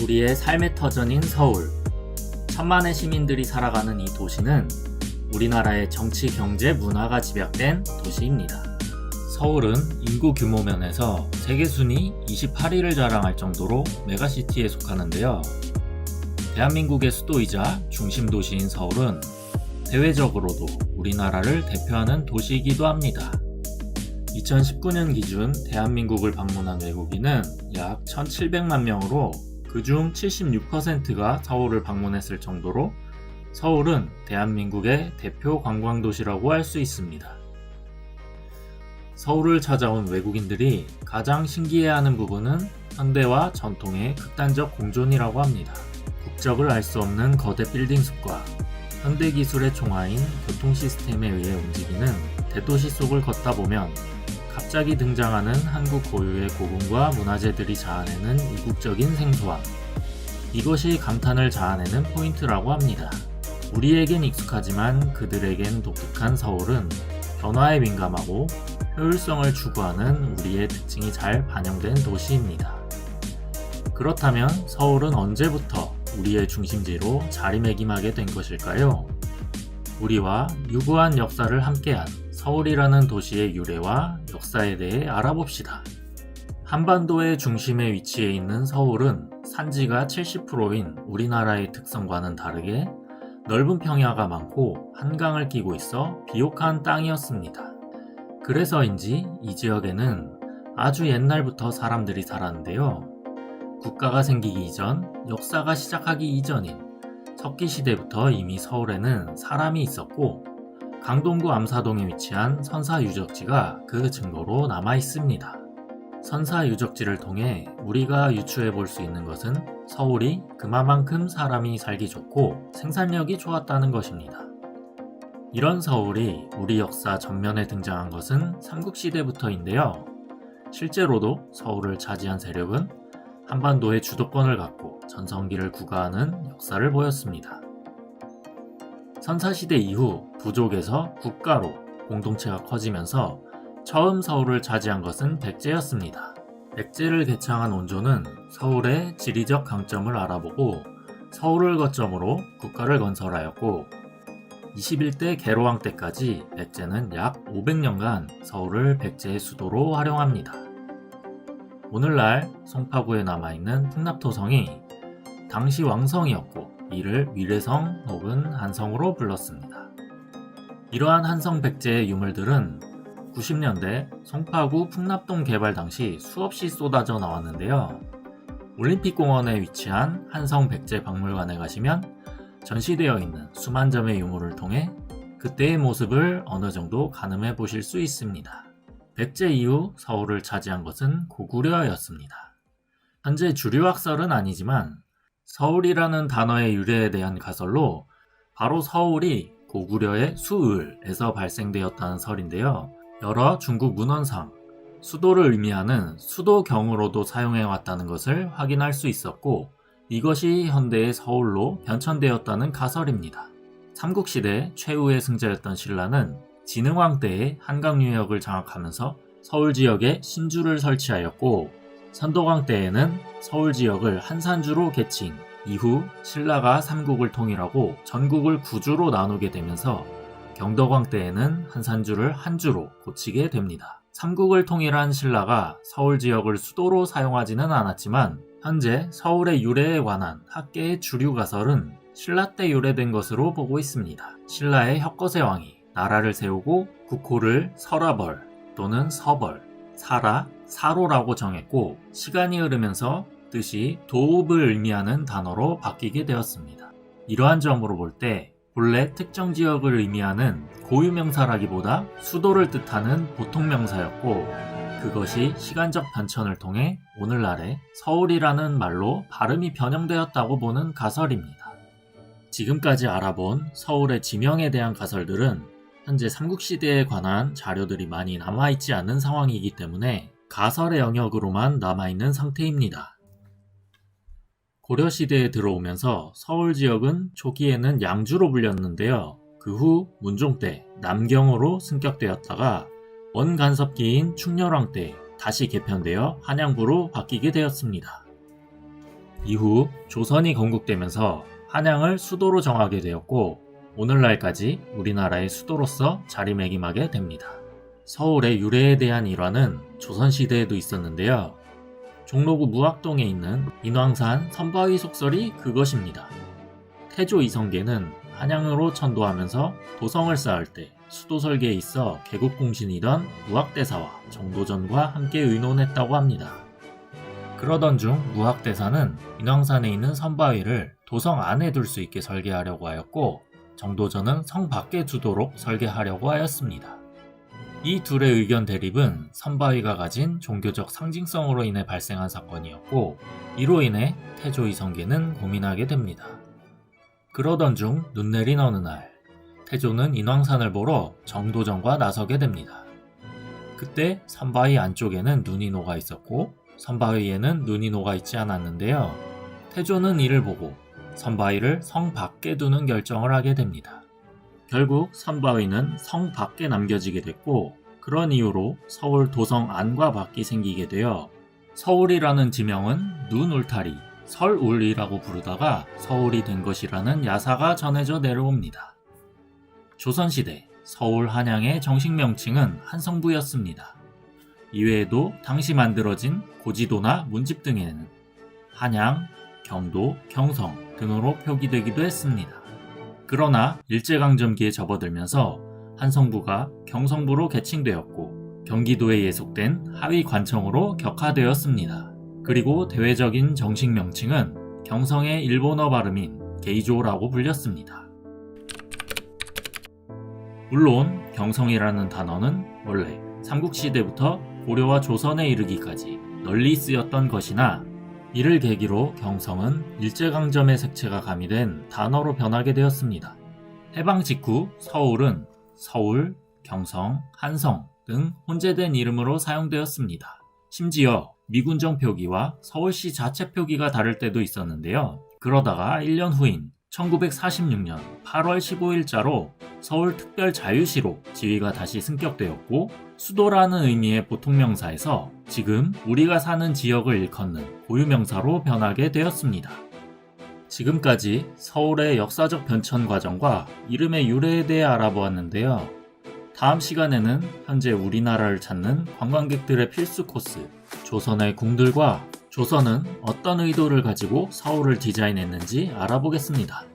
우리의 삶의 터전인 서울. 천만의 시민들이 살아가는 이 도시는 우리나라의 정치, 경제, 문화가 집약된 도시입니다. 서울은 인구 규모 면에서 세계 순위 28위를 자랑할 정도로 메가시티에 속하는데요. 대한민국의 수도이자 중심 도시인 서울은 대외적으로도 우리나라를 대표하는 도시이기도 합니다. 2019년 기준 대한민국을 방문한 외국인은 약 1,700만 명으로 그중 76%가 서울을 방문했을 정도로 서울은 대한민국의 대표 관광도시라고 할 수 있습니다. 서울을 찾아온 외국인들이 가장 신기해하는 부분은 현대와 전통의 극단적 공존이라고 합니다. 국적을 알 수 없는 거대 빌딩 숲과 현대 기술의 총화인 교통 시스템에 의해 움직이는 대도시 속을 걷다 보면 갑자기 등장하는 한국 고유의 고궁과 문화재들이 자아내는 이국적인 생소함. 이것이 감탄을 자아내는 포인트라고 합니다. 우리에겐 익숙하지만 그들에겐 독특한 서울은 변화에 민감하고 효율성을 추구하는 우리의 특징이 잘 반영된 도시입니다. 그렇다면 서울은 언제부터 우리의 중심지로 자리매김하게 된 것일까요? 우리와 유구한 역사를 함께한 서울이라는 도시의 유래와 역사에 대해 알아봅시다. 한반도의 중심에 위치해 있는 서울은 산지가 70%인 우리나라의 특성과는 다르게 넓은 평야가 많고 한강을 끼고 있어 비옥한 땅이었습니다. 그래서인지 이 지역에는 아주 옛날부터 사람들이 살았는데요. 국가가 생기기 이전, 역사가 시작하기 이전인 석기시대부터 이미 서울에는 사람이 있었고 강동구 암사동에 위치한 선사유적지가 그 증거로 남아 있습니다. 선사유적지를 통해 우리가 유추해 볼 수 있는 것은 서울이 그만큼 사람이 살기 좋고 생산력이 좋았다는 것입니다. 이런 서울이 우리 역사 전면에 등장한 것은 삼국시대부터인데요. 실제로도 서울을 차지한 세력은 한반도의 주도권을 갖고 전성기를 구가하는 역사를 보였습니다. 선사시대 이후 부족에서 국가로 공동체가 커지면서 처음 서울을 차지한 것은 백제였습니다. 백제를 개창한 원조는 서울의 지리적 강점을 알아보고 서울을 거점으로 국가를 건설하였고 21대 계로왕 때까지 백제는 약 500년간 서울을 백제의 수도로 활용합니다. 오늘날 송파구에 남아있는 풍납토성이 당시 왕성이었고 이를 위례성 혹은 한성으로 불렀습니다. 이러한 한성 백제의 유물들은 90년대 송파구 풍납동 개발 당시 수없이 쏟아져 나왔는데요. 올림픽공원에 위치한 한성 백제 박물관에 가시면 전시되어 있는 수만 점의 유물을 통해 그때의 모습을 어느 정도 가늠해 보실 수 있습니다. 백제 이후 서울을 차지한 것은 고구려였습니다. 현재 주류 학설은 아니지만 서울이라는 단어의 유래에 대한 가설로 바로 서울이 고구려의 수을에서 발생되었다는 설인데요. 여러 중국 문헌상 수도를 의미하는 수도경으로도 사용해왔다는 것을 확인할 수 있었고 이것이 현대의 서울로 변천되었다는 가설입니다. 삼국시대 최후의 승자였던 신라는 진흥왕 때에 한강 유역을 장악하면서 서울 지역에 신주를 설치하였고 선덕왕 때에는 서울 지역을 한산주로 개칭, 이후 신라가 삼국을 통일하고 전국을 구주로 나누게 되면서 경덕왕 때에는 한산주를 한주로 고치게 됩니다. 삼국을 통일한 신라가 서울 지역을 수도로 사용하지는 않았지만 현재 서울의 유래에 관한 학계의 주류 가설은 신라 때 유래된 것으로 보고 있습니다. 신라의 혁거세 왕이 나라를 세우고 국호를 설화벌 또는 서벌, 사라, 사로라고 정했고 시간이 흐르면서 뜻이 도읍을 의미하는 단어로 바뀌게 되었습니다. 이러한 점으로 볼 때 본래 특정 지역을 의미하는 고유명사라기보다 수도를 뜻하는 보통명사였고 그것이 시간적 변천을 통해 오늘날의 서울이라는 말로 발음이 변형되었다고 보는 가설입니다. 지금까지 알아본 서울의 지명에 대한 가설들은 현재 삼국시대에 관한 자료들이 많이 남아있지 않은 상황이기 때문에 가설의 영역으로만 남아있는 상태입니다. 고려시대에 들어오면서 서울 지역은 초기에는 양주로 불렸는데요. 그 후 문종 때 남경으로 승격되었다가 원간섭기인 충렬왕 때 다시 개편되어 한양부로 바뀌게 되었습니다. 이후 조선이 건국되면서 한양을 수도로 정하게 되었고 오늘날까지 우리나라의 수도로서 자리매김하게 됩니다. 서울의 유래에 대한 일화는 조선시대에도 있었는데요. 종로구 무학동에 있는 인왕산 선바위 속설이 그것입니다. 태조 이성계는 한양으로 천도하면서 도성을 쌓을 때 수도 설계에 있어 개국공신이던 무학대사와 정도전과 함께 의논했다고 합니다. 그러던 중 무학대사는 인왕산에 있는 선바위를 도성 안에 둘 수 있게 설계하려고 하였고 정도전은 성 밖에 두도록 설계하려고 하였습니다. 이 둘의 의견 대립은 선바위가 가진 종교적 상징성으로 인해 발생한 사건이었고 이로 인해 태조 이성계는 고민하게 됩니다. 그러던 중 눈 내린 어느 날 태조는 인왕산을 보러 정도전과 나서게 됩니다. 그때 선바위 안쪽에는 눈이 녹아 있었고 선바위에는 눈이 녹아 있지 않았는데요. 태조는 이를 보고 선바위를 성 밖에 두는 결정을 하게 됩니다. 결국 선바위는 성 밖에 남겨지게 됐고 그런 이유로 서울 도성 안과 밖이 생기게 되어 서울이라는 지명은 눈 울타리, 설울이라고 부르다가 서울이 된 것이라는 야사가 전해져 내려옵니다. 조선시대 서울 한양의 정식 명칭은 한성부였습니다. 이외에도 당시 만들어진 고지도나 문집 등에는 한양, 경도, 경성 등으로 표기되기도 했습니다. 그러나 일제강점기에 접어들면서 한성부가 경성부로 개칭되었고 경기도에 예속된 하위 관청으로 격하되었습니다. 그리고 대외적인 정식 명칭은 경성의 일본어 발음인 게이조라고 불렸습니다. 물론 경성이라는 단어는 원래 삼국시대부터 고려와 조선에 이르기까지 널리 쓰였던 것이나 이를 계기로 경성은 일제강점의 색채가 가미된 단어로 변하게 되었습니다. 해방 직후 서울은 서울, 경성, 한성 등 혼재된 이름으로 사용되었습니다. 심지어 미군정 표기와 서울시 자체 표기가 다를 때도 있었는데요. 그러다가 1년 후인 1946년 8월 15일자로 서울특별자유시로 지위가 다시 승격되었고 수도라는 의미의 보통명사에서 지금 우리가 사는 지역을 일컫는 고유명사로 변하게 되었습니다. 지금까지 서울의 역사적 변천 과정과 이름의 유래에 대해 알아보았는데요. 다음 시간에는 현재 우리나라를 찾는 관광객들의 필수 코스, 조선의 궁들과 조선은 어떤 의도를 가지고 서울을 디자인했는지 알아보겠습니다.